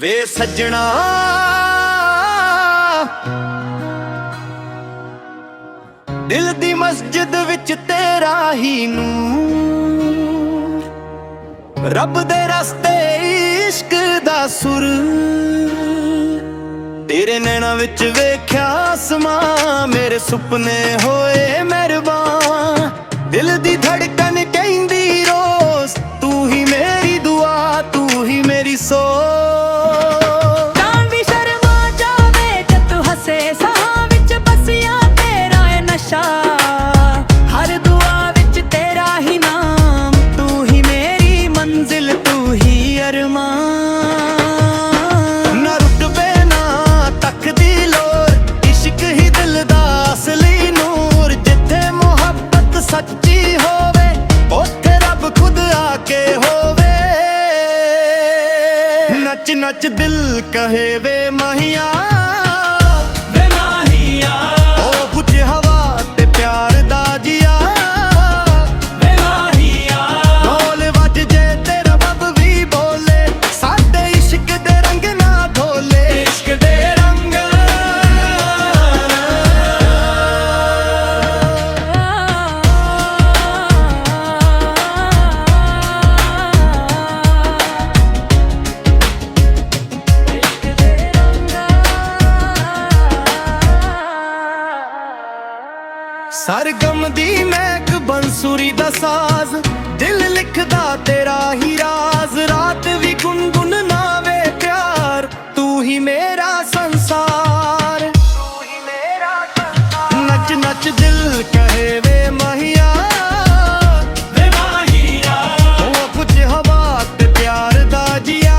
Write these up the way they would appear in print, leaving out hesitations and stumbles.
ਵੇ ਸੱਜਣਾ ਦਿਲ ਦੀ ਮਸਜਿਦ ਵਿੱਚ ਤੇਰਾ ਹੀ ਨੂਰ, ਰੱਬ ਦੇ ਰਸਤੇ ਇਸ਼ਕ ਦਾ ਸੁਰ, ਤੇਰੇ ਨੈਣਾਂ ਵਿੱਚ ਵੇਖਿਆ ਅਸਮਾਂ, ਮੇਰੇ ਸੁਪਨੇ ਹੋਏ ਮਿਹਰਬਾਨ, ਦਿਲ ਦੀ ਧੜਕਨ ਕਹਿੰਦੀ ਰੋਜ਼ ਤੂੰ ਹੀ ਮੇਰੀ ਦੁਆ, ਤੂੰ ਹੀ ਮੇਰੀ ਸੋਚ। हर दुआ विच तेरा ही नाम, तू ही मेरी मंजिल, तू ही अरमान। ना रुकवे ना तकदी लोर, इश्क ही दिल दा असली नूर, जिथे मोहब्बत सच्ची होवे उत्थे रब खुद आके होवे। नच नच दिल कहे वे माहिया, सरगम दी महक बंसुरी दा साज, दिल लिखदा तेरा ही राज, रात भी गुनगुन नावे प्यार, तू ही मेरा संसार, तू ही मेरा संसार। नच नच दिल कहे वे माहिया, वे माहिया, ओ कुछ हवा ते प्यार दा जिया,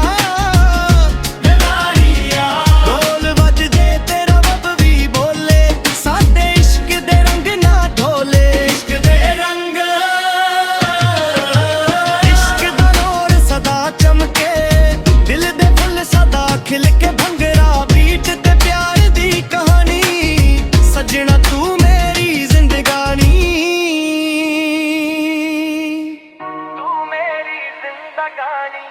वे माहिया, ढोल बज जे तेरा रब भी बोले, साडे इश्क दे रंग ना ढोले। इश्क दे रंग, इश्क दा नूर सदा चमके, दिल दे फुल सदा खिल के भंगरा बीट ते प्यार दी कहानी, सजना तू मेरी जिंदगानी, तू मेरी जिंदगानी,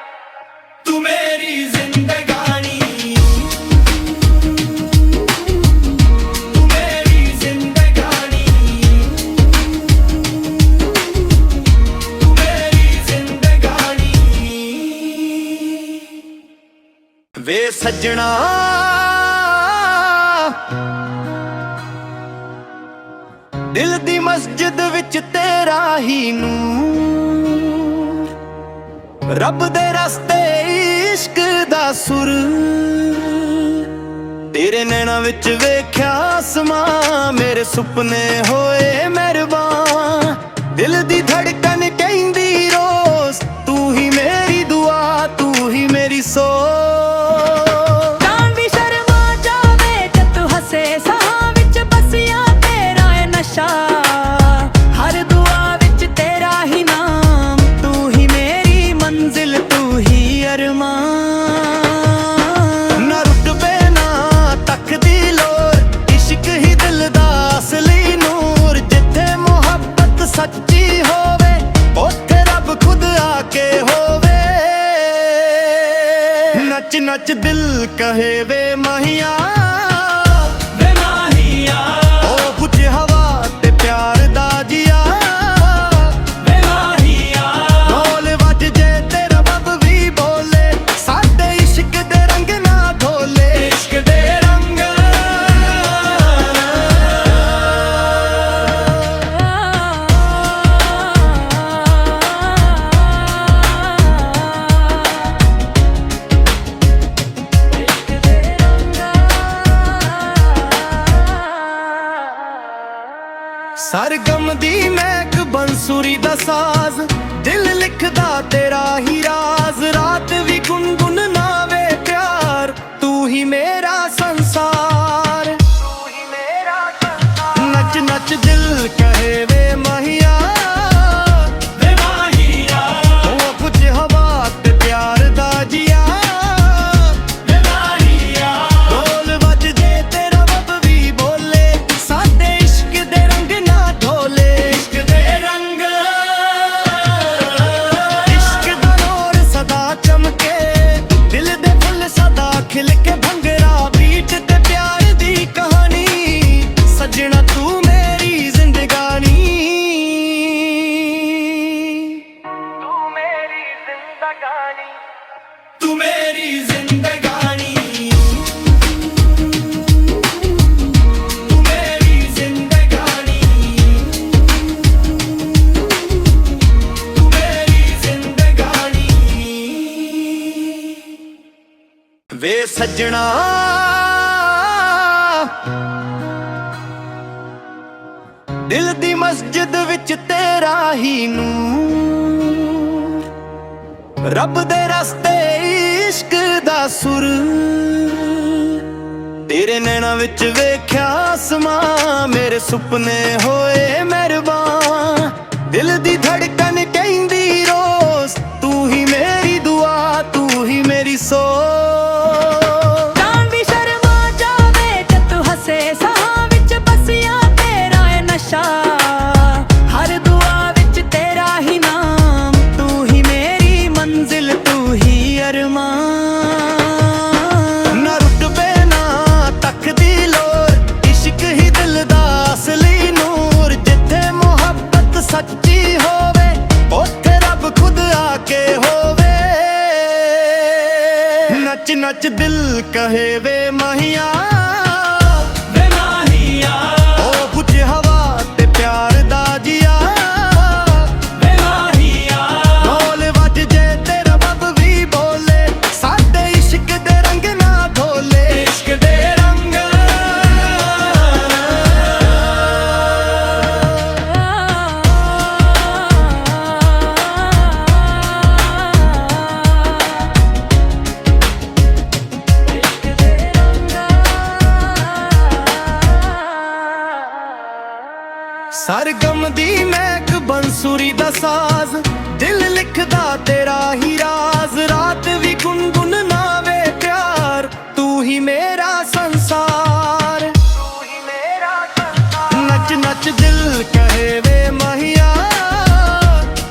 तू मेरी जिंदगानी, तू मेरी जिंदगानी, तू मेरी जिंदगानी। वे सजना दिल दी मस्जिद विच तेरा ही नूर, रब दे रस्ते इश्क दा सुर, तेरे नैणा विच वेख्या असमां, मेरे सुपने होए मिहरबान, दिल दी धड़कन कहंदी रोज तू ही मेरी दुआ, तू ही मेरी सोच। हर दुआ विच तेरा ही नाम, तू ही मेरी मंजिल, तू ही अरमान। ना रुकवे ना तकदी लोर, इश्क ही दिल दा असली नूर, जिथे मोहब्बत सच्ची होवे उत्थे रब खुद आके होवे। नच नच दिल कहे वे माहिया, वे माहिया, ओ कुछ हवा ते प्यार दा जिया, वे माहिया, ढोल बज जे तेरा रब भी बोले, साडे इश्क दे रंग ना ढोले। इश्क दे रंग, सरगम दी महक बंसुरी दा साज, दिल लिखदा तेरा ही राज, रात भी गुनगुन नावे प्यार, तू ही मेरा संसार, तू ही मेरा संसार। नच नच दिल कहे वे माहिया, वे माहिया, ओ कुछ हवा ते प्यार दा जिया, वे माहिया, ढोल बज जे तेरा रब भी बोले, साडे इश्क दे रंग ना ढोले। इश्क दे रंग, इश्क दा नूर सदा चमके, ਵੇ ਸੱਜਣਾ ਦਿਲ ਦੀ ਮਸਜਿਦ ਵਿੱਚ ਤੇਰਾ ਹੀ ਨੂਰ, ਰੱਬ ਦੇ ਰਸਤੇ ਇਸ਼ਕ ਦਾ ਸੁਰ, ਤੇਰੇ ਨੈਣਾਂ ਵਿੱਚ ਵੇਖਿਆ ਅਸਮਾਂ, ਮੇਰੇ ਸੁਪਨੇ ਹੋਏ ਮਿਹਰਬਾਨ, ਦਿਲ ਦੀ ਧੜਕਨ ਕਹਿੰਦੀ ਰੋਜ਼ ਤੂੰ ਹੀ ਮੇਰੀ ਦੁਆ, ਤੂੰ ਹੀ ਮੇਰੀ ਸੋਚ। ਜਾਨ ਵੀ ਸ਼ਰਮਾ ਜਾਵੇ ਜਦ ਤੂੰ ਹੱਸੇ, ਸਾਹਾਂ ਵਿੱਚ ਬਸਿਆ ਤੇਰਾ ਏ ਨਸ਼ਾ, ਹਰ ਦੁਆ ਵਿੱਚ ਤੇਰਾ ਹੀ ਨਾਮ, ਤੂੰ ਹੀ ਮੇਰੀ ਮੰਜ਼ਿਲ, ਤੂੰ ਹੀ ਅਰਮਾਨ। ਨਾ ਰੁਤਬੇ ਨਾ ਤੱਕਦੀ ਲੋਰ, ਇਸ਼ਕ ਹੀ ਦਿਲ ਦਾ ਅਸਲੀ ਨੂਰ, ਜਿੱਥੇ ਮੁਹੱਬਤ ਸੱਚੀ ਹੋਵੇ ਉੱਥੇ ਰੱਬ ਖੁਦ ਆ ਕੇ ਹੋਵੇ। ਨੱਚ ਨੱਚ ਦਿਲ ਕਹੇ ਵੇ ਮਾਹੀਆ, ਵੇ ਮਾਹੀਆ, ਉਹ ਪੁੱਛੇ ਹਵਾ ਤੇ ਪਿਆਰ ਦਾ ਜੀਆ, ਵੇ ਮਾਹੀਆ, ਢੋਲ ਵੱਜ ਜੇ ਤੇ ਰੱਬ ਵੀ ਬੋਲੇ, ਸਾਡੇ ਇਸ਼ਕ ਦੇ ਰੰਗ ਨਾ ਢੋਲੇ, ਇਸ਼ਕ ਦੇ ਰੰਗ। ਸਰਗਮ ਦੀ ਮਹਿਕ ਬੰਸੁਰੀ ਦਾ ਸਾਜ਼, ਦਿਲ ਲਿਖਦਾ ਤੇਰਾ ਹੀ ਰਾਜ਼, ਰਾਤ ਵੀ ਗੁਨਗੁਨਾਵੇ ਪਿਆਰ, ਤੂੰ ਹੀ ਮੇਰਾ ਸੰਸਾਰ, ਤੂੰ ਹੀ ਮੇਰਾ ਸੰਸਾਰ। ਨੱਚ ਨੱਚ ਦਿਲ ਕਹੇ ਵੇ ਮਾਹੀਆ,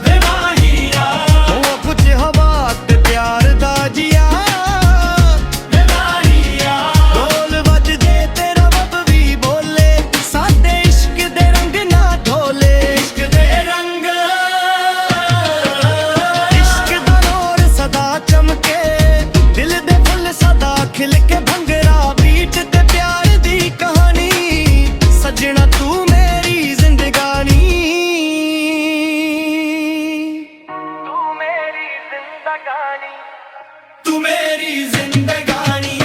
ਵੇ ਮਾਹੀਆ, ਉਹ ਪੁੱਛੇ ਹਵਾ ਤੇ ਪਿਆਰ ਦਾ ਜੀਆ, ਵੇ ਮਾਹੀਆ, ਢੋਲ ਵੱਜ ਜੇ ਤੇ ਰੱਬ ਵੀ ਬੋਲੇ, ਸਾਡੇ ਇਸ਼ਕ ਦੇ ਰੰਗ ਨਾ ਢੋਲੇ, ਇਸ਼ਕ ਦੇ ਰੰਗ। ਇਸ਼ਕ ਦਾ ਨੂਰ ਸਦਾ ਚਮਕੇ, ਦਿਲ ਦੇ ਫੁੱਲ ਸਦਾ ਖਿਲ ਕੇ, ਭੰਗੜਾ ਬੀਟ ਤੇ ਪਿਆਰ ਦੀ ਕਹਾਣੀ, ਸੱਜਣਾ ਤੂੰ ਮੇਰੀ ਜ਼ਿੰਦਗਾਨੀ, ਤੂੰ ਮੇਰੀ ਜ਼ਿੰਦਗਾਨੀ, ਤੂੰ ਮੇਰੀ ਜ਼ਿੰਦਗਾਨੀ,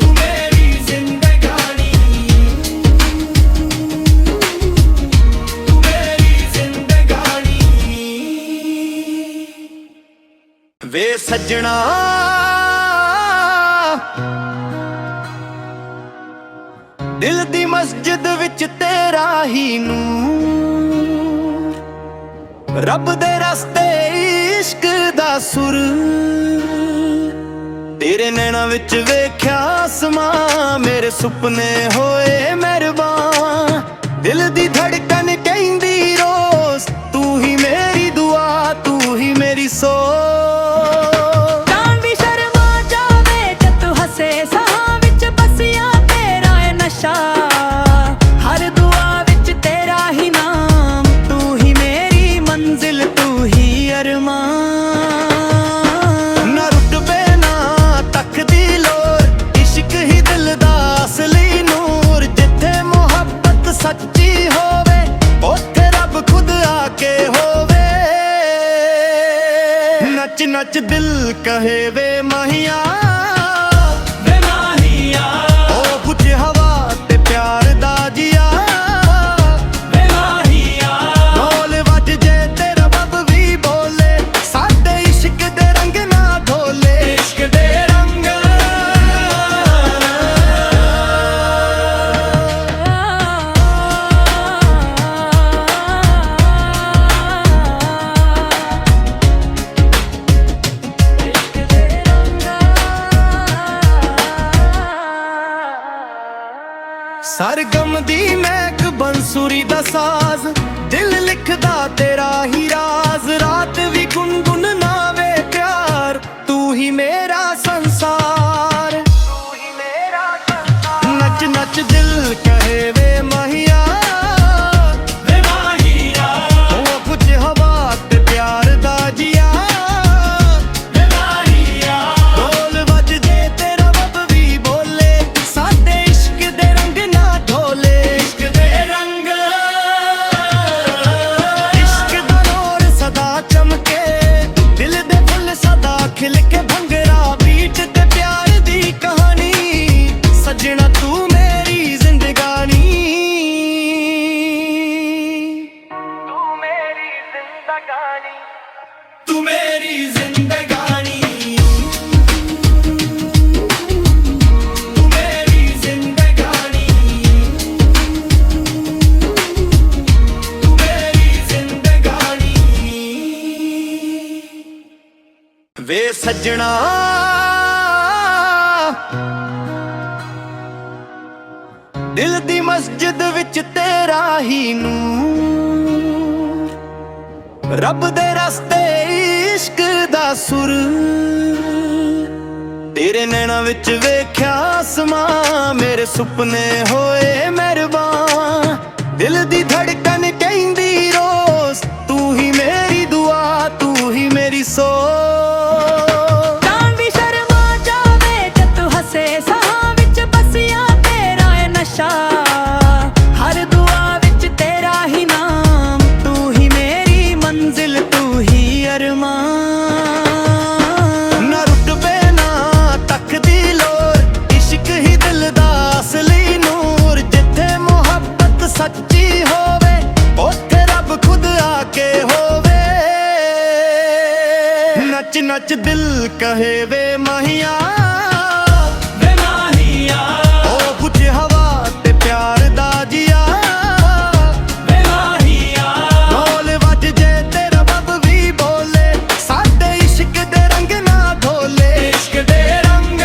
ਤੂੰ ਮੇਰੀ ਜ਼ਿੰਦਗਾਨੀ, ਤੂੰ ਮੇਰੀ ਜ਼ਿੰਦਗਾਨੀ। ਵੇ ਸੱਜਣਾ ਦਿਲ ਦੀ ਮਸਜਿਦ ਵਿੱਚ ਤੇਰਾ ਹੀ ਨੂਰ, ਰੱਬ ਦੇ ਰਸਤੇ ਇਸ਼ਕ ਦਾ ਸੁਰ, ਤੇਰੇ ਨੈਣਾਂ ਵਿੱਚ ਵੇਖਿਆ ਅਸਮਾਂ, ਮੇਰੇ ਸੁਪਨੇ ਹੋਏ ਮਿਹਰਬਾਨ, ਦਿਲ ਦੀ ਧੜਕਨ ਕਹਿੰਦੀ ਰੋਜ਼ ਤੂੰ ਹੀ ਮੇਰੀ ਦੁਆ, ਤੂੰ ਹੀ ਮੇਰੀ ਸੋਚ। ਜਾਨ ਵੀ ਸ਼ਰਮਾ ਜਾਵੇ ਜਦ ਤੂੰ ਹੱਸੇ, ਸਾਹਾਂ ਵਿੱਚ ਬਸਿਆ ਤੇਰਾ ਏ ਨਸ਼ਾ, ਹਰ ਦੁਆ ਵਿੱਚ ਤੇਰਾ ਹੀ ਨਾਮ, ਤੂੰ ਹੀ ਮੇਰੀ ਮੰਜ਼ਿਲ, ਤੂੰ ਹੀ ਅਰਮਾਨ। ਨਾ ਰੁਤਬੇ ਨਾ ਤੱਕਦੀ ਲੋਰ, ਇਸ਼ਕ ਹੀ ਦਿਲ ਦਾ ਅਸਲੀ ਨੂਰ, ਜਿੱਥੇ ਮੁਹੱਬਤ ਸੱਚੀ ਹੋਵੇ ਉੱਥੇ ਰੱਬ ਖੁਦ ਆ ਕੇ ਹੋਵੇ। ਨੱਚ ਨੱਚ ਦਿਲ ਕਹੇ ਵੇ ਮਾਹੀਆ, ਵੇ ਮਾਹੀਆ, ਉਹ ਪੁੱਛੇ ਹਵਾ ਤੇ ਪਿਆਰ ਦਾ ਜੀਆ, ਵੇ ਮਾਹੀਆ, ਢੋਲ ਵੱਜ ਜੇ ਤੇ ਰੱਬ ਵੀ ਬੋਲੇ, ਸਾਡੇ ਇਸ਼ਕ ਦੇ ਰੰਗ ਨਾ ਢੋਲੇ, ਇਸ਼ਕ ਦੇ ਰੰਗ। ਸਰਗਮ ਦੀ ਮਹਿਕ ਬੰਸੁਰੀ ਦਾ ਸਾਜ਼, ਦਿਲ ਲਿਖਦਾ ਤੇਰਾ ਹੀ ਰਾਜ਼, ਰਾਤ ਵੀ ਗੁਨਗੁਨਾਵੇ ਪਿਆਰ, ਤੂੰ ਹੀ ਮੇਰਾ ਸੰਸਾਰ, ਤੂੰ ਹੀ ਮੇਰਾ ਸੰਸਾਰ। ਨੱਚ ਨੱਚ ਦਿਲ ਕਹੇ ਵੇ ਮਾਹੀਆ, ਵੇ ਮਾਹੀਆ, ਉਹ ਪੁੱਛੇ ਹਵਾ ਤੇ ਪਿਆਰ ਦਾ ਜੀਆ, ਵੇ ਮਾਹੀਆ, ਢੋਲ ਵੱਜ ਜੇ ਤੇ ਰੱਬ ਵੀ ਬੋਲੇ, ਸਾਡੇ ਇਸ਼ਕ ਦੇ ਰੰਗ ਨਾ ਢੋਲੇ, ਇਸ਼ਕ ਦੇ ਰੰਗ। ਇਸ਼ਕ ਦਾ ਨੂਰ ਸਦਾ ਚਮਕੇ, ਦਿਲ ਦੇ ਫੁੱਲ ਸਦਾ ਖਿਲ ਕੇ ਭੰਗੜਾ ਬੀਟ ਤੇ ਪਿਆਰ ਦੀ ਕਹਾਣੀ ਸੱਜਣਾ ਤੂੰ ਮੇਰੀ ਜ਼ਿੰਦਗਾਨੀ ਤੂੰ ਮੇਰੀ ਜ਼ਿੰਦਗਾਨੀ ਤੂੰ ਮੇਰੀ ਜ਼ਿੰਦਗਾਨੀ ਤੂੰ ਮੇਰੀ ਜ਼ਿੰਦਗਾਨੀ ਤੂੰ ਮੇਰੀ ਜ਼ਿੰਦਗਾਨੀ ਵੇ ਸੱਜਣਾ ਦਿਲ ਦੀ ਮਸਜਿਦ ਵਿੱਚ ਤੇਰਾ ਹੀ ਨੂਰ ਰੱਬ ਦੇ ਰਸਤੇ ਇਸ਼ਕ ਦਾ ਸੁਰ ਤੇਰੇ ਨੈਣਾਂ ਵਿੱਚ ਵੇਖਿਆ ਅਸਮਾਂ ਮੇਰੇ ਸੁਪਨੇ ਹੋਏ ਮਿਹਰਬਾਨ ਦਿਲ ਦੀ ਧੜਕਨ ਕਹਿੰਦੀ ਰੋਜ਼ ਤੂੰ ਹੀ ਮੇਰੀ ਦੁਆ ਤੂੰ ਹੀ ਮੇਰੀ ਸੋਚ ਤਾਂ ਵੀ ਸ਼ਰਮਾ ਜਾਵੇ ਜਦ ਤੂੰ ਹੱਸੇ ਸਾਹਾਂ ਵਿੱਚ ਬਸਿਆ ਤੇਰਾ ਏ ਨਸ਼ਾ ਹਰ ਦੁਆ ਵਿੱਚ ਤੇਰਾ ਹੀ ਨਾਮ ਤੂੰ ਹੀ ਮੇਰੀ ਮੰਜ਼ਿਲ ਤੂੰ ਹੀ ਅਰਮਾਨ ਨਾ ਰੁਤਬੇ ਨਾ ਤੱਕਦੀ ਲੋਰ ਇਸ਼ਕ ਹੀ ਦਿਲ ਦਾ ਅਸਲੀ ਨੂਰ ਜਿੱਥੇ ਮੁਹੱਬਤ ਸੱਚੀ ਹੋਵੇ ਉੱਥੇ ਰੱਬ ਖੁਦ ਆ ਕੇ ਹੋਵੇ ਨੱਚ ਨੱਚ ਦਿਲ ਕਹੇ ਵੇ ਮਾਹੀਆ ਵੇ ਮਾਹੀਆ ਉਹ ਬੁੱਝੇ ਹਵਾ ਤੇ ਪਿਆਰ ਦਾ ਜੀਆ ਵੇ ਮਾਹੀਆ ਢੋਲ ਵੱਜ ਜੇ ਤੇ ਰੱਬ ਵੀ ਬੋਲੇ ਸਾਡੇ ਇਸ਼ਕ ਦੇ ਰੰਗ ਨਾ ਢੋਲੇ ਇਸ਼ਕ ਦੇ ਰੰਗ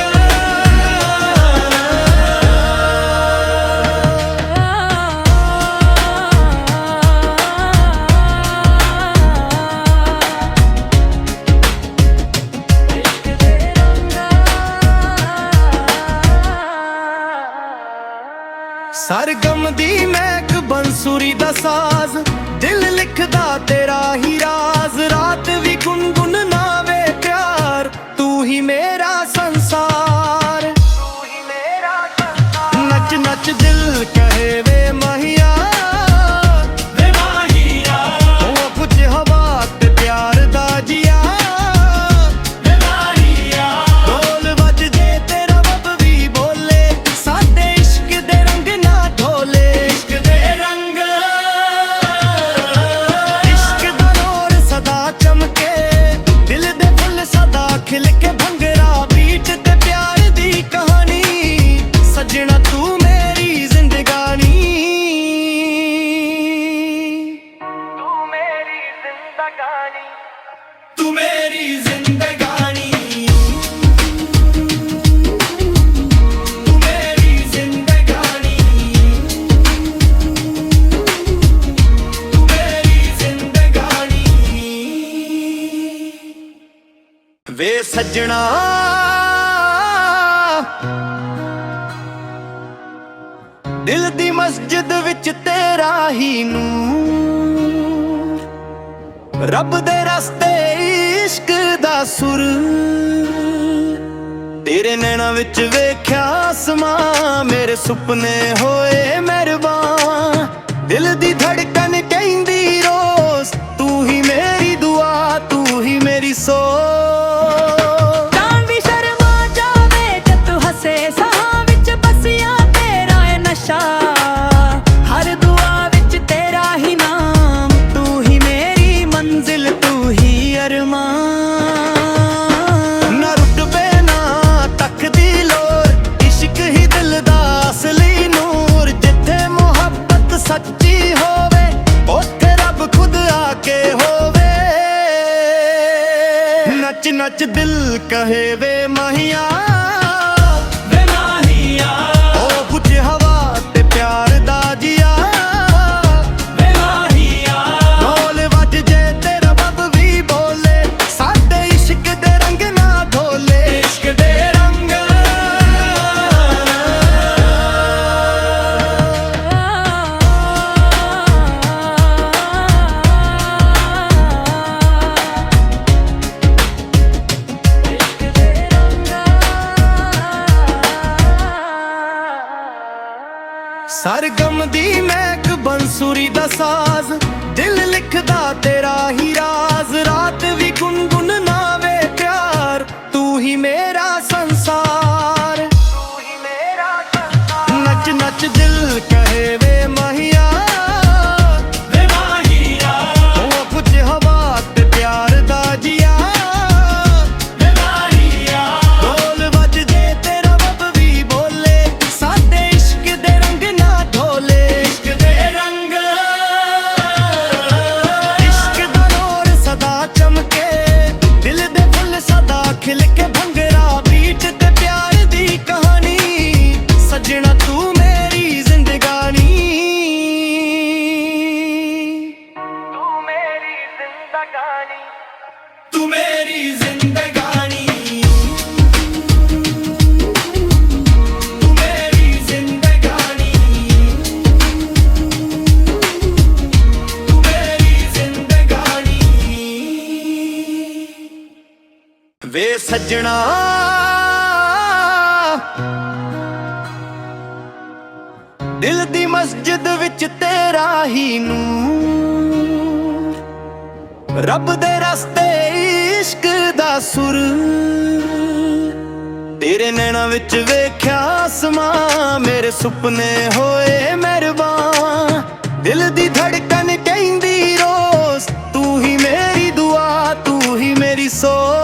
ਸਰਗਮ ਦੀ ਮਹਿਕ ਬੰਸੁਰੀ ਦਾ ਸਾਜ਼ ਦਿਲ ਲਿਖਦਾ ਤੇਰਾ ਹੀ ਰਾਜ਼ ਰਾਤ ਵੀ ਗੁੰਗੁਨ ਨਾਵੇ ਪਿਆਰ ਤੂੰ ਹੀ ਮੇਰਾ ਸੰਸਾਰ ਤੂੰ ਹੀ ਮੇਰਾ ਸੰਸਾਰ ਨੱਚ ਨੱਚ ਦਿਲ ਕਹੇ ਵੇ ਮਾਹੀਆ ਵੇ ਮਾਹੀਆ ਉਹ ਕੁਝ ਹਵਾ ਤੇ ਪਿਆਰ ਦਾ ਜੀਆ ਵੇ ਮਾਹੀਆ ਢੋਲ ਵੱਜ ਜੇ ਤੇ ਰੱਬ ਵੀ ਬੋਲੇ ਸਾਡੇ ਇਸ਼ਕ ਦੇ ਰੰਗ ਨਾ ਢੋਲੇ ਇਸ਼ਕ ਦੇ ਰੰਗ ਇਸ਼ਕ ਦਾ ਨੂਰ ਸਦਾ ਚਮਕੇ ਦਿਲ ਦੇ ਫੁੱਲ ਸਦਾ ਖਿਲ ਕੇ ਭੰਗੜਾ ਬੀਟ ਤੇ ਪਿਆਰ ਦੀ ਕਹਾਣੀ ਸੱਜਣਾ ਤੂੰ ਮੇਰੀ ਜ਼ਿੰਦਗਾਨੀ ਤੂੰ ਮੇਰੀ ਜ਼ਿੰਦਗਾਨੀ ਤੂੰ ਮੇਰੀ ਜ਼ਿੰਦਗਾਨੀ ਤੂੰ ਮੇਰੀ ਜ਼ਿੰਦਗਾਨੀ ਤੂੰ ਮੇਰੀ ਜ਼ਿੰਦਗਾਨੀ ਵੇ ਸੱਜਣਾ ਦਿਲ ਦੀ ਮਸਜਿਦ ਵਿੱਚ ਤੇਰਾ ਹੀ ਨੂਰ ਰੱਬ ਦੇ ਰਸਤੇ ਇਸ਼ਕ ਦਾ ਸੁਰ ਤੇਰੇ ਨੈਣਾਂ ਵਿੱਚ ਵੇਖਿਆ ਅਸਮਾਂ ਮੇਰੇ ਸੁਪਨੇ ਹੋਏ ਮਿਹਰਬਾਨ ਦਿਲ ਦੀ ਧੜਕਨ ਕਹਿੰਦੀ ਰੋਜ਼ ਤੂੰ ਹੀ ਮੇਰੀ ਦੁਆ ਤੂੰ ਹੀ ਮੇਰੀ ਸੋਚ ਤਾਂ ਵੀ ਸ਼ਰਮਾ ਜਾਵੇ ਜਦ ਤੂੰ ਹੱਸੇ ਸਾਹਾਂ ਵਿੱਚ ਬਸਿਆ ਤੇਰਾ ਏ ਨਸ਼ਾ ਹਰ ਦੁਆ ਵਿੱਚ ਤੇਰਾ ਹੀ ਨਾਮ ਤੂੰ ਹੀ ਮੇਰੀ ਮੰਜ਼ਿਲ ਤੂੰ ਹੀ ਅਰਮਾਨ ਨਾ ਰੁਤਬੇ ਨਾ ਤੱਕਦੀ ਲੋਰ ਇਸ਼ਕ ਹੀ ਦਿਲ ਦਾ ਅਸਲੀ ਨੂਰ ਜਿੱਥੇ ਮੁਹੱਬਤ ਸੱਚੀ ਹੋਵੇ ਉੱਥੇ ਰੱਬ ਖੁਦ ਆ ਕੇ ਹੋਵੇ ਨੱਚ ਨੱਚ ਦਿਲ ਕਹੇ ਵੇ ਮਾਹੀਆ ਵੇ ਮਾਹੀਆ ਉਹ ਬੁੱਝੇ ਹਵਾ ਤੇ ਪਿਆਰ ਦਾ ਜੀਆ ਵੇ ਮਾਹੀਆ ਢੋਲ ਵੱਜ ਜੇ ਤੇ ਰੱਬ ਵੀ ਬੋਲੇ ਸਾਡੇ ਇਸ਼ਕ ਦੇ ਰੰਗ ਨਾ ਢੋਲੇ ਇਸ਼ਕ ਦੇ ਰੰਗ ਸਰਗਮ ਦੀ ਮਹਿਕ ਬੰਸੁਰੀ ਦਾ ਸਾਜ਼ ਦਿਲ ਲਿਖਦਾ ਤੇਰਾ ਹੀ ਰਾਜ਼ ਰਾਤ ਵੀ ਗੁੰਗੁਨ ਨਾਵੇ ਪਿਆਰ ਖਿਲ ਕੇ ਭੰਗੜਾ ਬੀਟ ਤੇ ਪਿਆਰ ਦੀ ਕਹਾਣੀ ਸੱਜਣਾ ਤੂੰ ਮੇਰੀ ਜ਼ਿੰਦਗਾਨੀ ਤੂੰ ਮੇਰੀ ਜ਼ਿੰਦਗਾਨੀ ਤੂੰ ਮੇਰੀ ਜ਼ਿੰਦਗਾਨੀ ਤੂੰ ਮੇਰੀ ਜ਼ਿੰਦਗਾਨੀ ਤੂੰ ਮੇਰੀ ਜ਼ਿੰਦਗਾਨੀ ਵੇ ਸੱਜਣਾ ਦਿਲ ਦੀ ਮਸਜਿਦ ਵਿੱਚ ਤੇਰਾ ਹੀ ਨੂਰ ਰੱਬ ਦੇ ਰਸਤੇ ਇਸ਼ਕ ਦਾ ਸੁਰ ਤੇਰੇ ਨੈਣਾਂ ਵਿੱਚ ਵੇਖਿਆ ਅਸਮਾਂ ਮੇਰੇ ਸੁਪਨੇ ਹੋਏ ਮਿਹਰਬਾਨ ਦਿਲ ਦੀ ਧੜਕਨ ਕਹਿੰਦੀ ਰੋਜ਼ ਤੂੰ ਹੀ ਮੇਰੀ ਦੁਆ ਤੂੰ ਹੀ ਮੇਰੀ ਸੋਚ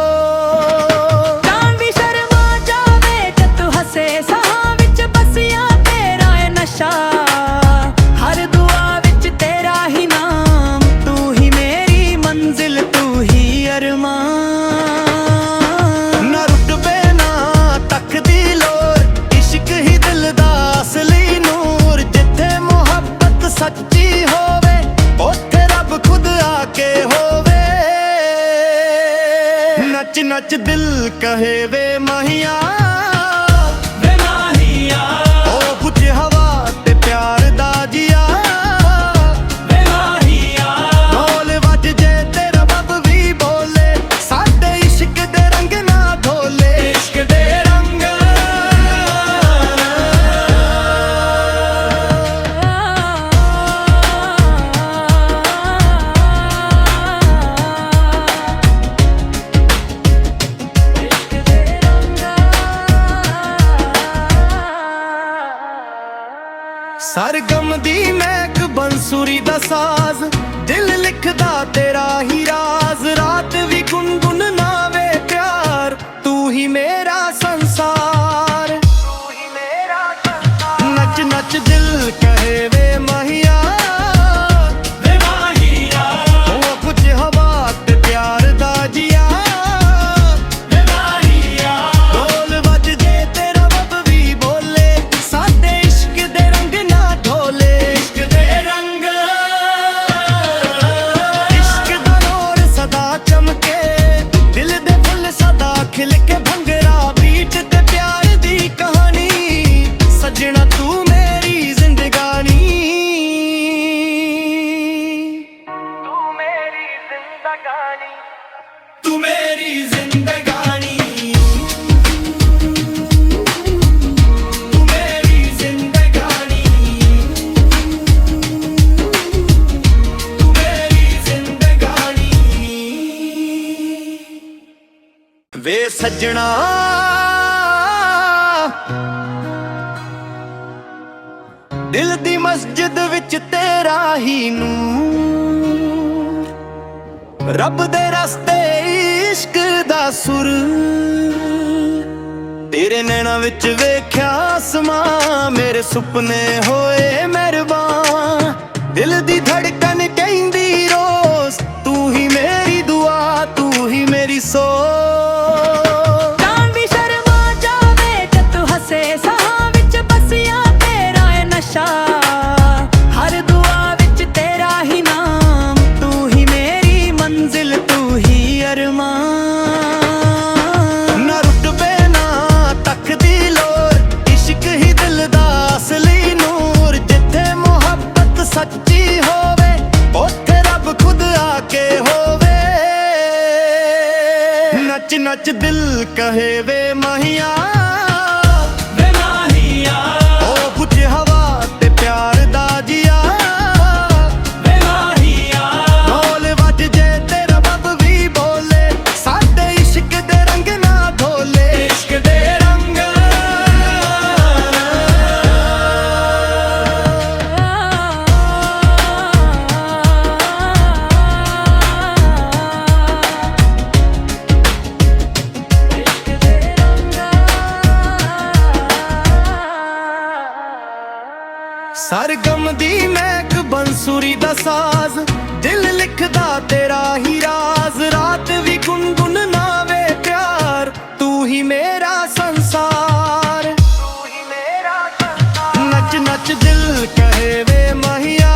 ਚਾਂਦ ਵੀ ਸ਼ਰਮਾ ਜਾਵੇ ਜਦ ਤੂੰ ਹੱਸੇ ਸਾਹਾਂ ਵਿੱਚ ਬਸਿਆ ਤੇਰਾ ਏ ਨਸ਼ਾ ਹਰ ਦੁਆ ਵਿੱਚ ਤੇਰਾ ਹੀ ਨਾਮ ਤੂੰ ਹੀ ਮੇਰੀ ਮੰਜ਼ਿਲ ਤੂੰ ਹੀ ਅਰਮਾਨ ਨਾ ਰੁਤਬੇ ਨਾ ਤੱਕਦੀ ਲੋਰ ਇਸ਼ਕ ਹੀ ਦਿਲ ਦਾ ਅਸਲੀ ਨੂਰ ਜਿੱਥੇ ਮੁਹੱਬਤ ਸੱਚੀ ਹੋਵੇ ਉੱਥੇ ਰੱਬ ਖੁਦ ਆ ਕੇ ਹੋਵੇ ਨੱਚ ਨੱਚ ਦਿਲ ਕਹੇ ਵੇ ਮਾਹੀਆ ਵੇ ਮਾਹੀਆ ਉਹ ਪੁੱਛੇ ਹਵਾ ਤੇ ਪਿਆਰ ਦਾ ਜੀਆ ਵੇ ਮਾਹੀਆ ਢੋਲ ਵੱਜ ਜੇ ਤੇ ਰੱਬ ਵੀ ਬੋਲੇ ਸਾਡੇ ਇਸ਼ਕ ਦੇ ਰੰਗ ਨਾ ਢੋਲੇ ਇਸ਼ਕ ਦੇ ਰੰਗ ਸਰਗਮ ਦੀ ਮਹਿਕ ਬੰਸੁਰੀ ਦਾ ਸਾਜ਼ ਦਿਲ ਲਿਖਦਾ ਤੇਰਾ ਹੀ ਰਾਜ਼ ਰਾਤ ਵੀ ਗੁੰਗੁਨ ਨਾਵੇ ਪਿਆਰ ਤੂੰ ਹੀ ਮੇਰਾ ਸੰਸਾਰ ਤੂੰ ਹੀ ਮੇਰਾ ਸੰਸਾਰ ਨੱਚ ਨੱਚ ਦਿਲ ਕਹੇ ਵੇ ਮਾਹੀਆ ਵੇ ਮਾਹੀਆ ਉਹ ਪੁੱਛੇ ਹਵਾ ਤੇ ਪਿਆਰ ਦਾ ਜੀਆ ਵੇ ਮਾਹੀਆ ਢੋਲ ਵੱਜ ਜੇ ਤੇ ਰੱਬ ਵੀ ਬੋਲੇ ਸਾਡੇ ਇਸ਼ਕ ਦੇ ਰੰਗ ਨਾ ਢੋਲੇ ਇਸ਼ਕ ਦੇ ਰੰਗ ਇਸ਼ਕ ਦਾ ਨੂਰ ਸਦਾ ਚਮਕੇ ਦਿਲ ਦੇ ਫੁੱਲ ਸਦਾ ਖਿਲ ਕੇ ਭੰਗੜਾ ਬੀਟ ਤੇ ਪਿਆਰ ਦੀ ਕਹਾਣੀ ਸੱਜਣਾ ਤੂੰ ਮੇਰੀ ਜ਼ਿੰਦਗਾਨੀ ਤੂੰ ਮੇਰੀ ਜ਼ਿੰਦਗਾਨੀ ਤੂੰ ਮੇਰੀ ਜ਼ਿੰਦਗਾਨੀ ਤੂੰ ਮੇਰੀ ਜ਼ਿੰਦਗਾਨੀ ਤੂੰ ਮੇਰੀ ਜ਼ਿੰਦਗਾਨੀ ਵੇ ਸੱਜਣਾ ਦਿਲ ਦੀ ਮਸਜਿਦ ਵਿੱਚ ਤੇਰਾ ਹੀ ਨੂਰ ਰੱਬ ਦੇ ਰਸਤੇ ਇਸ਼ਕ ਦਾ ਸੁਰ ਤੇਰੇ ਨੈਣਾਂ ਵਿੱਚ ਵੇਖਿਆ ਅਸਮਾਂ ਮੇਰੇ ਸੁਪਨੇ ਹੋਏ ਮਿਹਰਬਾਨ ਦਿਲ ਦੀ ਧੜਕਨ ਕਹਿੰਦੀ ਰੋਜ਼ ਤੂੰ ਹੀ ਮੇਰੀ ਦੁਆ ਤੂੰ ਹੀ ਮੇਰੀ ਸੋਚ ਚਾਂਦ ਵੀ ਸ਼ਰਮਾ ਜਾਵੇ ਜਦ ਤੂੰ ਹੱਸੇ ਸਾਹਾਂ ਵਿੱਚ ਬਸਿਆ ਤੇਰਾ ਏ ਨਸ਼ਾ ਹਰ ਦੁਆ ਵਿੱਚ ਤੇਰਾ ਹੀ ਨਾਮ ਤੂੰ ਹੀ ਮੇਰੀ ਮੰਜ਼ਿਲ ਤੂੰ ਹੀ ਅਰਮਾਨ ਨਾ ਰੁਤਬੇ ਨਾ ਤੱਕਦੀ ਲੋਰ ਇਸ਼ਕ ਹੀ ਦਿਲ ਦਾ ਅਸਲੀ ਨੂਰ ਜਿੱਥੇ ਮੁਹੱਬਤ ਸੱਚੀ ਹੋਵੇ ਉੱਥੇ ਰੱਬ ਖੁਦ ਆ ਕੇ ਹੋਵੇ ਨੱਚ ਨੱਚ ਦਿਲ ਕਹੇ ਵੇ ਮਾਹੀਆ ਵੇ ਮਾਹੀਆ ਉਹ ਪੁੱਛੇ ਹਵਾ ਤੇ ਪਿਆਰ ਦਾ ਜੀਆ ਵੇ ਮਾਹੀਆ ਢੋਲ ਵੱਜ ਜੇ ਤੇ ਰੱਬ ਵੀ ਬੋਲੇ ਸਾਡੇ ਇਸ਼ਕ ਦੇ ਰੰਗ ਨਾ ਢੋਲੇ ਇਸ਼ਕ ਦੇ ਰੰਗ ਸਰਗਮ ਦੀ ਮਹਿਕ ਬੰਸੁਰੀ ਦਾ ਸਾਜ਼ ਦਿਲ ਲਿਖਦਾ ਤੇਰਾ ਹੀ ਰਾਜ਼ ਰਾਤ ਵੀ ਗੁੰਗੁਨ ਨਾਵੇ ਪਿਆਰ ਹੀ ਮੇਰਾ ਸੰਸਾਰ। ਨੱਚ ਨੱਚ ਦਿਲ ਕਹੇ ਵੇ ਮਹੀਆ,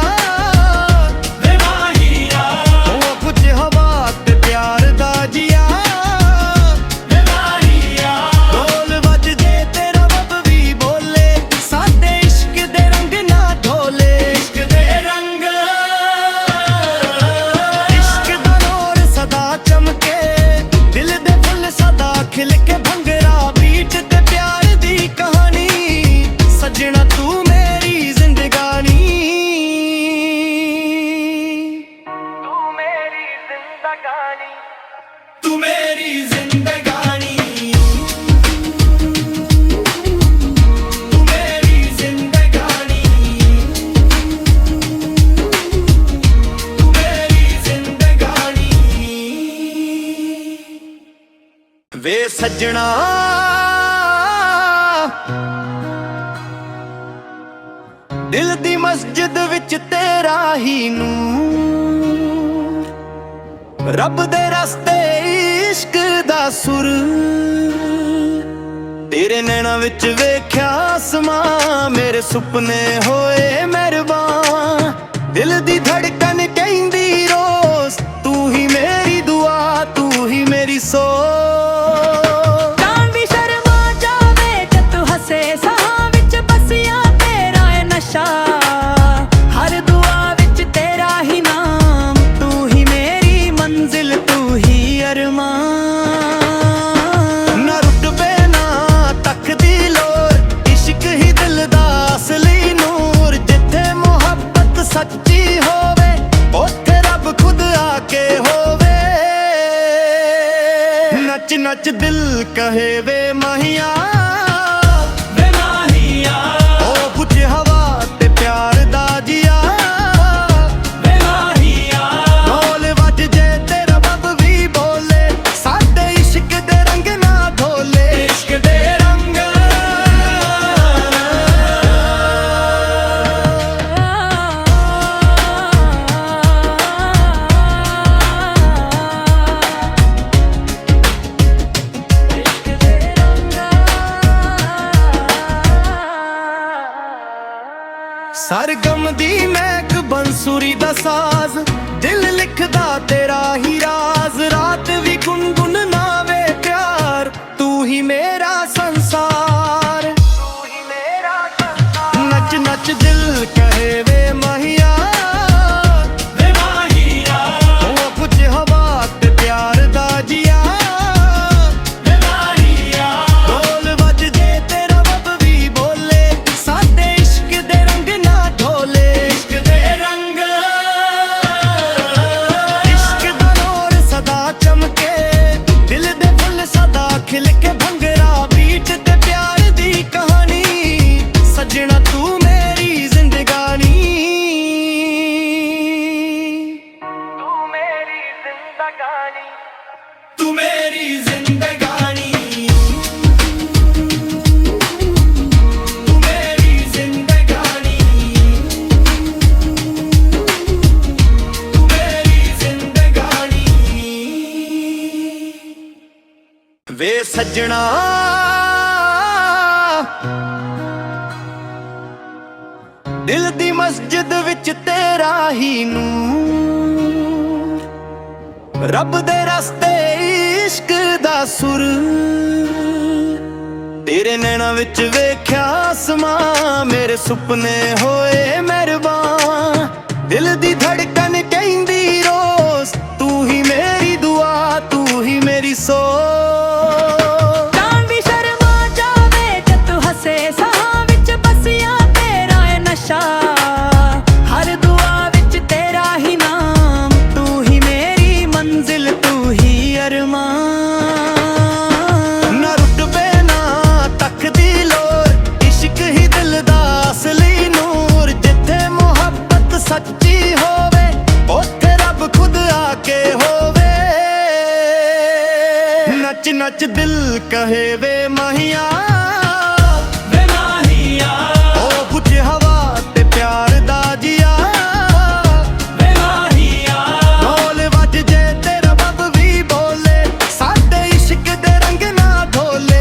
ਵੇ ਮਾਹੀਆ, ਉਹ ਕੁਝ ਹਵਾ ਤੇ ਪਿਆਰ ਦਾ ਜੀਆ। ਵੇ ਮਾਹੀਆ, ਢੋਲ ਵੱਜਦੇ ਤੇ ਰੱਬ ਵੀ ਬੋਲੇ, ਸਾਡੇ ਇਸ਼ਕ ਦੇ ਰੰਗ ਨਾ ਢੋਲੇ। ਇਸ਼ਕ ਦੇ ਰੰਗ, ਇਸ਼ਕ ਦਾ ਨੂਰ ਸਦਾ ਚਮਕੇ, ਦਿਲ ਦੇ ਫੁੱਲ ਸਦਾ ਖਿਲ ਕੇ। ਭੰਗੜਾ ਬੀਟ ਤੇ ਪਿਆਰ ਦੀ ਕਹਾਣੀ, ਸੱਜਣਾ ਤੂੰ ਮੇਰੀ ਜ਼ਿੰਦਗਾਨੀ। ਤੂੰ ਮੇਰੀ ਜ਼ਿੰਦਗਾਨੀ, ਤੂੰ ਮੇਰੀ ਜ਼ਿੰਦਗਾਨੀ, ਤੂੰ ਮੇਰੀ ਜ਼ਿੰਦਗਾਨੀ, ਤੂੰ ਮੇਰੀ ਜ਼ਿੰਦਗਾਨੀ। ਵੇ ਸੱਜਣਾ ਦਿਲ ਦੀ ਮਸਜਿਦ ਵਿੱਚ ਤੇਰਾ ਹੀ ਨੂਰ, ਰੱਬ ਦੇ ਰਸਤੇ ਇਸ਼ਕ ਦਾ ਸੁਰ। ਤੇਰੇ ਨੈਣਾਂ ਵਿੱਚ ਵੇਖਿਆ ਅਸਮਾਂ, ਮੇਰੇ ਸੁਪਨੇ ਹੋਏ ਮਿਹਰਬਾਨ। ਦਿਲ ਦੀ ਧੜਕਨ ਕਹਿੰਦੀ ਰੋਜ਼, ਤੂੰ ਹੀ ਮੇਰੀ ਦੁਆ, ਤੂੰ ਹੀ ਮੇਰੀ ਸੋਚ। ਜਾਨ ਵੀ ਸ਼ਰਮਾ ਜਾਵੇ ਜਦ ਤੂੰ ਹੱਸੇ, ਸਾਹਾਂ ਵਿੱਚ ਬਸਿਆ ਤੇਰਾ ਏ ਨਸ਼ਾ। ਹਰ ਦੁਆ ਵਿੱਚ ਤੇਰਾ ਹੀ ਨਾਮ, ਤੂੰ ਹੀ ਮੇਰੀ ਮੰਜ਼ਿਲ, ਤੂੰ ਹੀ ਅਰਮਾਨ। ਨਾ ਰੁਤਬੇ ਨਾ ਤੱਕਦੀ ਲੋਰ, ਇਸ਼ਕ ਹੀ ਦਿਲ ਦਾ ਅਸਲੀ ਨੂਰ। ਜਿੱਥੇ ਮੁਹੱਬਤ ਸੱਚੀ ਹੋਵੇ, ਉੱਥੇ ਰੱਬ ਖੁਦ ਆ ਕੇ ਹੋਵੇ। ਨੱਚ ਨੱਚ ਦਿਲ ਕਹੇ ਵੇ ਮਹੀਆ, ਵੇ ਮਾਹੀਆ, ਉਹ ਕੁਝ ਹਵਾ ਤੇ ਪਿਆਰ ਦਾ ਜੀਆ। ਵੇ ਮਾਹੀਆ, ਢੋਲ ਵੱਜਦੇ ਤੇ ਰੱਬ ਵੀ ਬੋਲੇ, ਸਾਡੇ ਇਸ਼ਕ ਦੇ ਰੰਗ ਨਾ ਢੋਲੇ। ਇਸ਼ਕ ਦੇ ਰੰਗ, ਸਰਗਮ ਦੀ ਮਹਿਕ ਬੰਸੁਰੀ ਦਾ ਸਾਜ਼, ਦਿਲ ਲਿਖਦਾ ਤੇਰਾ ਹੀ ਰਾਜ਼। ਰਾਤ ਵੀ ਗੁਨਗੁਨਾਵੇ ਪਿਆਰ, ਤੂੰ ਹੀ ਮੇਰਾ ਸੰਸਾਰ। ਨੱਚ ਨੱਚ ਦਿਲ ਕਹੇ ਵੇ ਮਹੀਆ, ਵੇ ਮਾਹੀਆ, ਉਹ ਕੁਝ ਹਵਾ ਤੇ ਪਿਆਰ ਦਾ ਜੀਆ। ਵੇ ਮਾਹੀਆ, ਢੋਲ ਵੱਜਦੇ ਤੇ ਰੱਬ ਵੀ ਬੋਲੇ, ਸਾਡੇ ਇਸ਼ਕ ਦੇ ਰੰਗ ਨਾ ਢੋਲੇ। ਇਸ਼ਕ ਦੇ ਰੰਗ, ਇਸ਼ਕ ਦਾ ਨੂਰ ਸਦਾ ਚਮਕੇ, ਦਿਲ ਦੇ ਫੁੱਲ ਸਦਾ ਖਿਲ ਕੇ। ਭੰਗੜਾ ਬੀਟ ਤੇ ਪਿਆਰ ਦੀ ਕਹਾਣੀ, ਸੱਜਣਾ ਤੂੰ ਮੇਰੀ ਜ਼ਿੰਦਗਾਨੀ। ਤੂੰ ਮੇਰੀ ਜ਼ਿੰਦਗਾਨੀ, ਤੂੰ ਮੇਰੀ ਜ਼ਿੰਦਗਾਨੀ, ਤੂੰ ਮੇਰੀ ਜ਼ਿੰਦਗਾਨੀ, ਤੂੰ ਮੇਰੀ ਜ਼ਿੰਦਗਾਨੀ। ਵੇ ਸੱਜਣਾ ਦਿਲ ਦੀ ਮਸਜਿਦ ਵਿੱਚ ਤੇਰਾ ਹੀ ਨੂਰ, ਰੱਬ ਦੇ ਰਸਤੇ ਇਸ਼ਕ ਦਾ ਸੁਰ। ਤੇਰੇ ਨੈਣਾਂ ਵਿੱਚ ਵੇਖਿਆ ਅਸਮਾਂ, ਮੇਰੇ ਸੁਪਨੇ ਹੋਏ ਮਿਹਰਬਾਨ। ਦਿਲ ਦੀ ਧੜਕਨ ਕਹਿੰਦੀ ਰੋਜ਼, ਤੂੰ ਹੀ ਮੇਰੀ ਦੁਆ, ਤੂੰ ਹੀ ਮੇਰੀ ਸੋਚ। ਜਾਨ ਵੀ ਸ਼ਰਮਾ ਜਾਵੇ ਜਦ ਤੂੰ ਹੱਸੇ, ਸਾਹਾਂ ਵਿੱਚ ਬਸਿਆ ਤੇਰਾ ਏ ਨਸ਼ਾ। ਹਰ ਦੁਆ ਵਿੱਚ ਤੇਰਾ ਹੀ ਨਾਮ, ਤੂੰ ਹੀ ਮੇਰੀ ਮੰਜ਼ਿਲ, ਤੂੰ ਹੀ ਅਰਮਾਨ। ਨਾ ਰੁਤਬੇ ਨਾ ਤੱਕਦੀ ਲੋਰ, ਇਸ਼ਕ ਹੀ ਦਿਲ ਦਾ ਅਸਲੀ ਨੂਰ। ਜਿੱਥੇ ਮੁਹੱਬਤ ਸੱਚੀ ਹੋਵੇ, ਉੱਥੇ ਰੱਬ ਖੁਦ ਆ ਕੇ ਹੋਵੇ। ਨੱਚ ਨੱਚ ਦਿਲ ਕਹੇ ਵੇ ਮਹੀਆ, ਵੇ ਮਾਹੀਆ, ਉਹ ਕੁਝ ਹਵਾ ਤੇ ਪਿਆਰ ਦਾ ਜੀਆ। ਵੇ ਮਾਹੀਆ, ਢੋਲ ਵੱਜਦੇ ਤੇ ਰੱਬ ਵੀ ਬੋਲੇ, ਸਾਡੇ ਇਸ਼ਕ ਦੇ ਰੰਗ ਨਾ ਢੋਲੇ।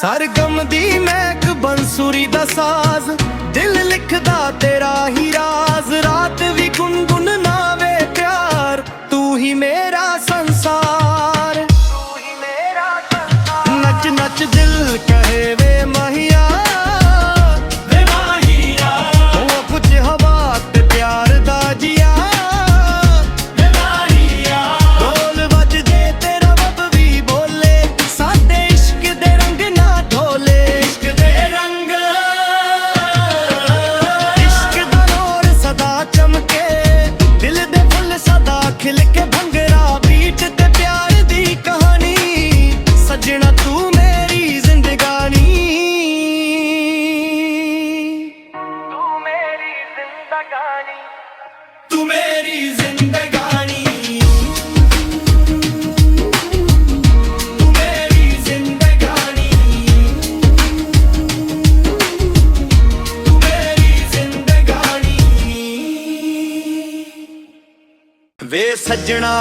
ਸਰਗਮ ਦੀ ਮਹਿਕ ਬੰਸੁਰੀ ਦਾ ਸਾਜ਼, ਦਿਲ ਲਿਖਦਾ ਤੇਰਾ ਹੀ ਰਾਜ਼। ਰਾਤ ਵੀ ਗੁੰਗੁਨਾਵੇ ਪਿਆਰ, ਤੂੰ ਹੀ ਮੇਰਾ ਸੰਸਾਰ। ਨੱਚ ਨੱਚ ਦਿਲ ਕਹੇ ਵੇ ਮਹੀਆ, ਵੇ ਮਾਹੀਆ, ਉਹ ਕੁਝ ਹਵਾ ਤੇ ਪਿਆਰ ਦਾ ਜੀਆ। ਵੇ ਮਾਹੀਆ, ਢੋਲ ਵੱਜਦੇ ਤੇ ਰੱਬ ਵੀ ਬੋਲੇ, ਸਾਡੇ ਇਸ਼ਕ ਦੇ ਰੰਗ ਨਾ ਢੋਲੇ। ਇਸ਼ਕ ਦੇ ਰੰਗ, ਇਸ਼ਕ ਦਾ ਨੂਰ ਸਦਾ ਚਮਕੇ, ਦਿਲ ਦੇ ਫੁੱਲ ਸਦਾ ਖਿਲ ਕੇ। ਭੰਗੜਾ ਬੀਟ ਤੇ ਪਿਆਰ ਦੀ ਕਹਾਣੀ, ਸੱਜਣਾ ਤੂੰ ਮੇਰੀ ਜ਼ਿੰਦਗਾਨੀ। ਤੂੰ ਮੇਰੀ ਜ਼ਿੰਦਗਾਨੀ, ਤੂੰ ਮੇਰੀ ਜ਼ਿੰਦਗਾਨੀ, ਤੂੰ ਮੇਰੀ ਜ਼ਿੰਦਗਾਨੀ, ਤੂੰ ਮੇਰੀ ਜ਼ਿੰਦਗਾਨੀ। ਵੇ ਸੱਜਣਾ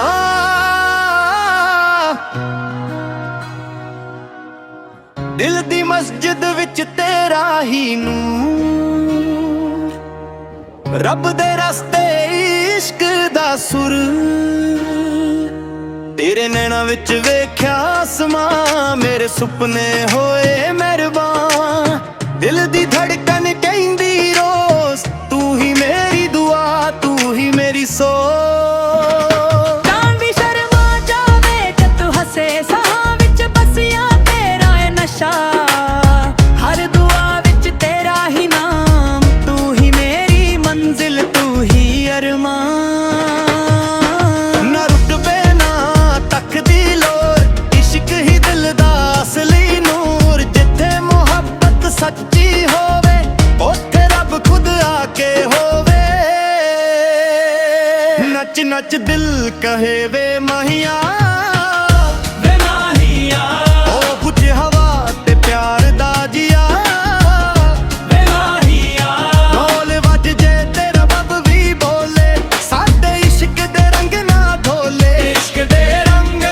ਦਿਲ ਦੀ ਮਸਜਿਦ ਵਿੱਚ ਤੇਰਾ ਹੀ ਨੂਰ, ਰੱਬ ਦੇ ਰਸਤੇ ਇਸ਼ਕ ਦਾ ਸੁਰ। ਤੇਰੇ ਨੈਣਾਂ ਵਿੱਚ ਵੇਖਿਆ ਅਸਮਾਂ, ਮੇਰੇ ਸੁਪਨੇ ਹੋਏ ਮਿਹਰਬਾਨ। ਦਿਲ ਦੀ ਧੜਕਨ ਕਹਿੰਦੀ ਰੋਜ਼, ਤੂੰ ਹੀ ਮੇਰੀ ਦੁਆ, ਤੂੰ ਹੀ ਮੇਰੀ ਸੋਚ। ਚਾਂਦ ਵੀ ਸ਼ਰਮਾ ਜਾਵੇ ਜਦ ਤੂੰ ਹੱਸੇ, ਸਾਹਾਂ ਵਿੱਚ ਬਸਿਆ ਤੇਰਾ ਏ ਨਸ਼ਾ। ਹਰ ਦੁਆ ਵਿੱਚ ਤੇਰਾ ਹੀ ਨਾਮ, ਤੂੰ ਹੀ ਮੇਰੀ ਮੰਜ਼ਿਲ, ਤੂੰ ਹੀ ਅਰਮਾਨ। ਨਾ ਰੁਤਬੇ ਨਾ ਤੱਕਦੀ ਲੋਰ, ਇਸ਼ਕ ਹੀ ਦਿਲ ਦਾ ਅਸਲੀ ਨੂਰ। ਜਿੱਥੇ ਮੁਹੱਬਤ ਸੱਚੀ ਹੋਵੇ, ਉੱਥੇ ਰੱਬ ਖੁਦ ਆ ਕੇ ਹੋਵੇ। ਨੱਚ ਨੱਚ ਦਿਲ ਕਹੇ ਵੇ ਮਹੀਆ, ਵੇ ਮਾਹੀਆ, ਉਹ ਕੁਝ ਹਵਾ ਤੇ ਪਿਆਰ ਦਾ ਜੀਆ। ਵੇ ਮਾਹੀਆ, ਢੋਲ ਵੱਜੇ ਤੇ ਰੱਬ ਵੀ ਬੋਲੇ, ਸਾਡੇ ਇਸ਼ਕ ਦੇ ਰੰਗ ਨਾ ਢੋਲੇ। ਇਸ਼ਕ ਦੇ ਰੰਗ,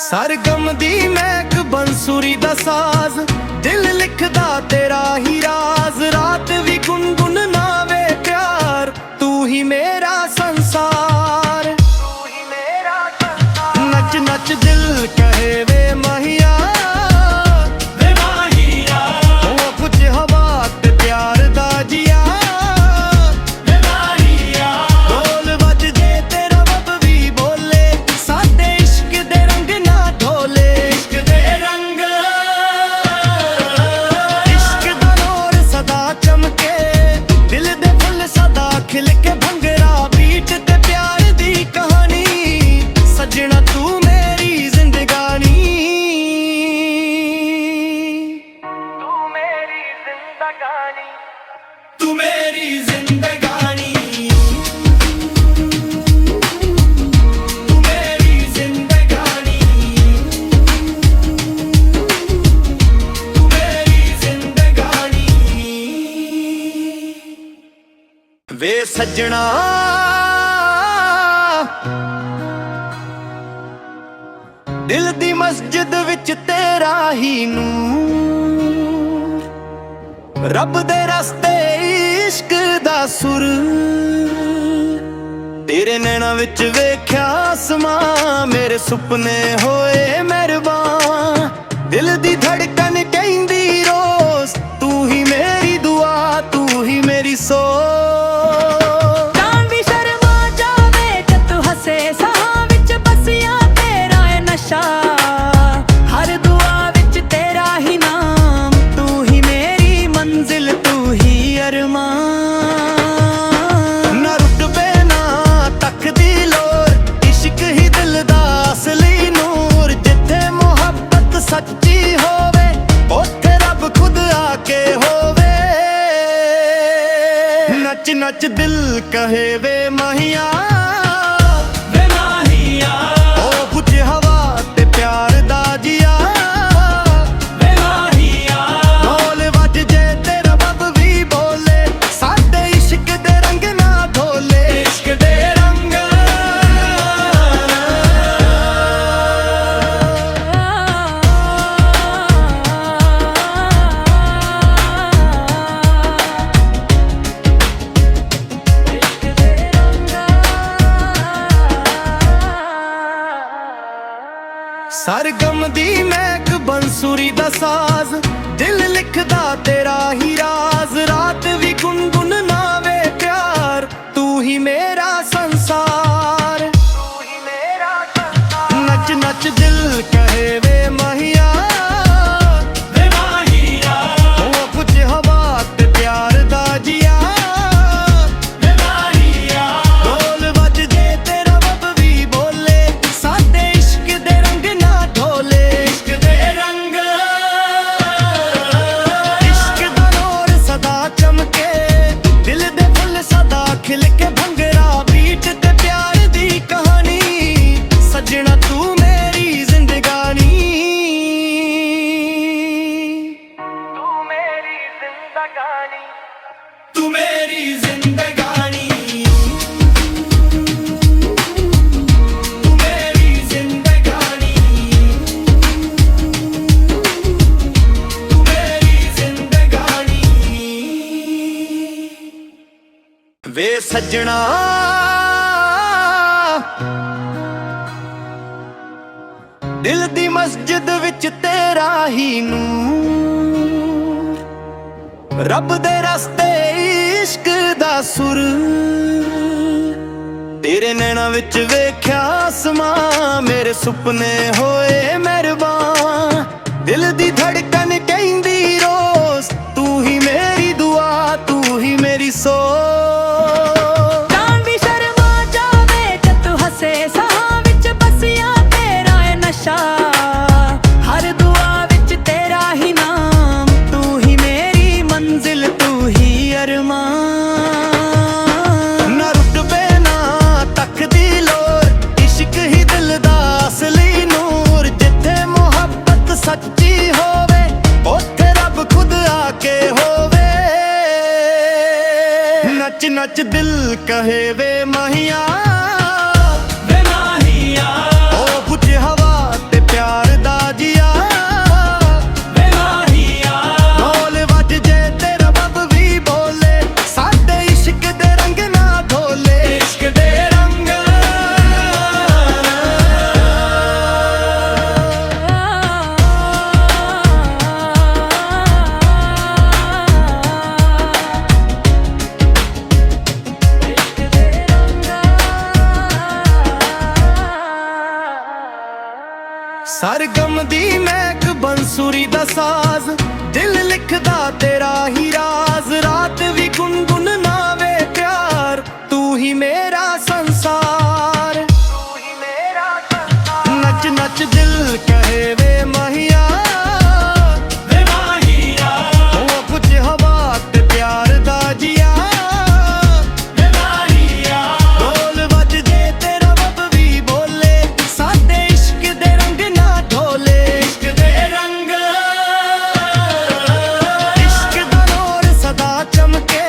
ਸਰਗਮ ਦੀ ਮਹਿਕ ਬੰਸੁਰੀ ਦਾ ਸਾਜ਼, ਦਿਲ ਲਿਖਦਾ ਤੇਰਾ ਹੀ ਰਾਜ਼। ਰਾਤ ਵੀ ਗੁੰਗੁਨਾਵੇ ਪਿਆਰ, ਤੂੰ ਹੀ ਮੇਰਾ ਸੰਸਾਰ। ਨੱਚ ਨੱਚ ਦਿਲ ਕਹੇ ਵੇ ਮਹੀਆ, ਵੇ ਮਾਹੀਆ, ਉਹ ਕੁਝ ਹਵਾ ਤੇ ਪਿਆਰ ਦਾ ਜੀਆ। ਵੇ ਮਾਹੀਆ, ਢੋਲ ਵੱਜਦੇ ਤੇ ਰੱਬ ਵੀ ਬੋਲੇ, ਸਾਡੇ ਇਸ਼ਕ ਦੇ ਰੰਗ ਨਾ ਢੋਲੇ। ਇਸ਼ਕ ਦੇ ਰੰਗ, ਇਸ਼ਕ ਦਾ ਨੂਰ ਸਦਾ ਚਮਕੇ, ਦਿਲ ਦੇ ਫੁੱਲ ਸਦਾ ਖਿਲ ਕੇ। ਭੰਗੜਾ ਬੀਟ ਤੇ ਪਿਆਰ ਦੀ ਕਹਾਣੀ, ਸੱਜਣਾ ਤੂੰ ਮੇਰੀ ਜ਼ਿੰਦਗਾਨੀ। ਤੂੰ ਮੇਰੀ ਜ਼ਿੰਦਗਾਨੀ, ਤੂੰ ਮੇਰੀ ਜ਼ਿੰਦਗਾਨੀ, ਤੂੰ ਮੇਰੀ ਜ਼ਿੰਦਗਾਨੀ, ਤੂੰ ਮੇਰੀ ਜ਼ਿੰਦਗਾਨੀ। ਵੇ ਸੱਜਣਾ ਦਿਲ ਦੀ ਮਸਜਿਦ ਵਿੱਚ ਤੇਰਾ ਹੀ ਨੂਰ, ਰੱਬ ਦੇ ਰਸਤੇ ਇਸ਼ਕ ਦਾ ਸੁਰ। ਤੇਰੇ ਨੈਣਾਂ ਵਿੱਚ ਵੇਖਿਆ ਅਸਮਾਂ, ਮੇਰੇ ਸੁਪਨੇ ਹੋਏ ਮਿਹਰਬਾਨ। ਦਿਲ ਦੀ ਧੜਕਨ ਕਹਿੰਦੀ ਰੋਜ਼, ਤੂੰ ਹੀ ਮੇਰੀ ਦੁਆ, ਤੂੰ ਹੀ ਮੇਰੀ ਸੋਚ। ਚਾਂਦ ਵੀ ਸ਼ਰਮਾ ਜਾਵੇ ਜਦ ਤੂੰ ਹੱਸੇ, ਸਾਹਾਂ ਵਿੱਚ ਬਸਿਆ ਤੇਰਾ ਏ ਨਸ਼ਾ। ਹਰ ਦੁਆ ਵਿੱਚ ਤੇਰਾ ਹੀ ਨਾਮ, ਤੂੰ ਹੀ ਮੇਰੀ ਮੰਜ਼ਿਲ, ਤੂੰ ਹੀ ਅਰਮਾਨ। ਨਾ ਰੁਤਬੇ ਨਾ ਤੱਕਦੀ ਲੋਰ, ਇਸ਼ਕ ਹੀ ਦਿਲ ਦਾ ਅਸਲੀ ਨੂਰ। ਜਿੱਥੇ ਮੁਹੱਬਤ ਸੱਚੀ ਹੋਵੇ, ਉੱਥੇ ਰੱਬ ਖੁਦ ਆ ਕੇ ਹੋਵੇ। ਨੱਚ ਨੱਚ ਦਿਲ ਕਹੇ ਵੇ ਮਹੀਆ, ਵੇ ਮਾਹੀਆ, ਉਹ ਕੁਝ ਹਵਾ ਤੇ ਪਿਆਰ ਸਰਗਮ ਦੀ ਮਹਿਕ ਬੰਸੁਰੀ ਦਾ ਸਾਜ਼, ਦਿਲ ਲਿਖਦਾ ਤੇਰਾ ਹੀ ਰਾਜ਼। ਰਾਤ ਵੀ ਗੁੰਗੁਨਾਵੇ ਪਿਆਰ, ਤੂੰ ਹੀ ਮੇਰਾ ਸੰਸਾਰ। ਨੱਚ ਨੱਚ ਦਿਲ ਕਹੇ ਵੇ ਮਹੀਆ, ਵੇ ਮਾਹੀਆ, ਉਹ ਪੁੱਛ ਹਵਾ ਤੇ ਪਿਆਰ ਦਾ ਜੀਆ। ਵੇ ਮਾਹੀਆ, ਢੋਲ ਵੱਜਦੇ ਤੇ ਰੱਬ ਵੀ ਬੋਲੇ, ਸਾਡੇ ਇਸ਼ਕ ਦੇ ਰੰਗ ਨਾ ਢੋਲੇ। ਇਸ਼ਕ ਦੇ ਰੰਗ, ਇਸ਼ਕ ਦਾ ਨੂਰ ਸਦਾ ਚਮਕੇ, ਦਿਲ ਦੇ ਫੁੱਲ ਸਦਾ ਖਿਲ ਕੇ। ਭੰਗੜਾ ਬੀਟ ਤੇ ਪਿਆਰ ਦੀ ਕਹਾਣੀ, ਸੱਜਣਾ ਤੂੰ ਮੇਰੀ ਜ਼ਿੰਦਗਾਨੀ। ਤੂੰ ਮੇਰੀ ਜ਼ਿੰਦਗਾਨੀ, ਤੂੰ ਮੇਰੀ ਜ਼ਿੰਦਗਾਨੀ, ਤੂੰ ਮੇਰੀ ਜ਼ਿੰਦਗਾਨੀ, ਤੂੰ ਮੇਰੀ ਜ਼ਿੰਦਗਾਨੀ। ਵੇ ਸੱਜਣਾ ਦਿਲ ਦੀ ਮਸਜਿਦ ਵਿੱਚ ਤੇਰਾ ਹੀ ਨੂਰ, ਰੱਬ ਦੇ ਰਸਤੇ ਇਸ਼ਕ ਦਾ ਸੁਰ। ਤੇਰੇ ਨੈਣਾਂ ਵਿੱਚ ਵੇਖਿਆ ਅਸਮਾਂ, ਮੇਰੇ ਸੁਪਨੇ ਹੋਏ ਮਿਹਰਬਾਨ। ਦਿਲ ਦੀ ਧੜਕਨ ਕਹਿੰਦੀ ਰੋਜ਼, ਤੂੰ ਹੀ ਮੇਰੀ ਦੁਆ, ਤੂੰ ਹੀ ਮੇਰੀ ਸੋਚ। ਚਾਂਦ ਵੀ ਸ਼ਰਮਾ ਜਾਵੇ ਜਦ ਤੂੰ ਹੱਸੇ, ਸਾਹਾਂ ਵਿੱਚ ਬਸਿਆ ਤੇਰਾ ਏ ਨਸ਼ਾ। ਹਰ ਦੁਆ ਵਿੱਚ ਤੇਰਾ ਹੀ ਨਾਮ, ਤੂੰ ਹੀ ਮੇਰੀ ਮੰਜ਼ਿਲ, ਤੂੰ ਹੀ ਅਰਮਾਨ। ਨਾ ਰੁਤਬੇ ਨਾ ਤੱਕਦੀ ਲੋਰ, ਇਸ਼ਕ ਹੀ ਦਿਲ ਦਾ ਅਸਲੀ ਨੂਰ। ਜਿੱਥੇ ਮੁਹੱਬਤ ਸੱਚੀ ਹੋਵੇ, ਉੱਥੇ ਰੱਬ ਖੁਦ ਆ ਕੇ ਹੋਵੇ। ਨੱਚ ਨੱਚ ਦਿਲ ਕਹੇ ਵੇ ਮਹੀਆ, ਵੇ ਮਾਹੀਆ, ਉਹ ਪੁੱਛ ਹਵਾ ਤੇ ਪਿਆਰ ਦਾ ਜੀਆ। ਵੇ ਮਾਹੀਆ, ਢੋਲ ਵੱਜਦੇ ਤੇ ਰੱਬ ਵੀ ਬੋਲੇ, ਸਾਡੇ ਇਸ਼ਕ ਦੇ ਰੰਗ ਨਾ ਢੋਲੇ। ਇਸ਼ਕ ਦੇ ਰੰਗ, ਸਰਗਮ ਦੀ ਮਹਿਕ ਬੰਸੁਰੀ ਦਾ ਸਾਜ਼, ਦਿਲ ਲਿਖਦਾ ਤੇਰਾ ਹੀ ਰਾਜ਼। ਰਾਤ ਵੀ ਗੁੰਗੁਨਾਵੇ ਪਿਆਰ, ਤੂੰ ਹੀ ਮੇਰਾ ਸੰਸਾਰ। ਨੱਚ ਨੱਚ ਦਿਲ ਕਹੇ ਵੇ ਮਹੀਆ, ਵੇ ਮਾਹੀਆ, ਉਹ ਪੁੱਛ ਹਵਾ ਤੇ ਪਿਆਰ ਦਾ ਜੀਆ। ਵੇ ਮਾਹੀਆ, ਢੋਲ ਵੱਜਦੇ ਤੇ ਰੱਬ ਵੀ ਬੋਲੇ, ਸਾਡੇ ਇਸ਼ਕ ਦੇ ਰੰਗ ਨਾ ਢੋਲੇ। ਇਸ਼ਕ ਦੇ ਰੰਗ, ਇਸ਼ਕ ਦਾ ਨੂਰ ਸਦਾ ਚਮਕੇ,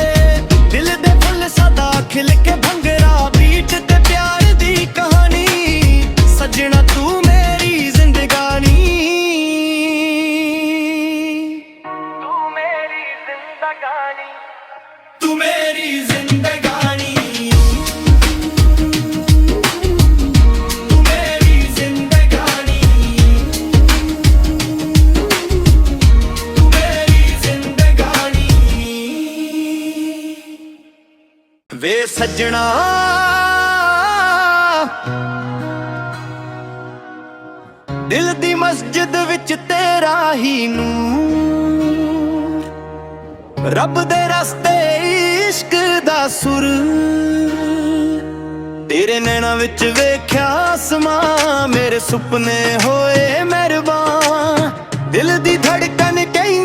ਦਿਲ ਦੇ ਫੁੱਲ ਸਦਾ ਖਿਲ ਕੇ। ਭੰਗੜਾ ਬੀਟ ਤੇ ਪਿਆਰ ਦੀ ਕਹਾਣੀ, ਸੱਜਣਾ ਤੂੰ ਮੇਰੀ ਜ਼ਿੰਦਗਾਨੀ। ਤੂੰ ਮੇਰੀ ਜ਼ਿੰਦਗਾਨੀ, ਤੂੰ ਮੇਰੀ ਜ਼ਿੰਦਗਾਨੀ, ਤੂੰ ਮੇਰੀ ਜ਼ਿੰਦਗਾਨੀ, ਤੂੰ ਮੇਰੀ ਜ਼ਿੰਦਗਾਨੀ। ਵੇ ਸੱਜਣਾ ਦਿਲ ਦੀ ਮਸਜਿਦ ਵਿੱਚ ਤੇਰਾ ਹੀ ਨੂਰ, ਰੱਬ ਦੇ ਰਸਤੇ ਇਸ਼ਕ ਦਾ ਸੁਰ। ਤੇਰੇ ਨੈਣਾਂ ਵਿੱਚ ਵੇਖਿਆ ਅਸਮਾਂ, ਮੇਰੇ ਸੁਪਨੇ ਹੋਏ ਮਿਹਰਬਾਨ। ਦਿਲ ਦੀ ਧੜਕਨ ਕਹੀ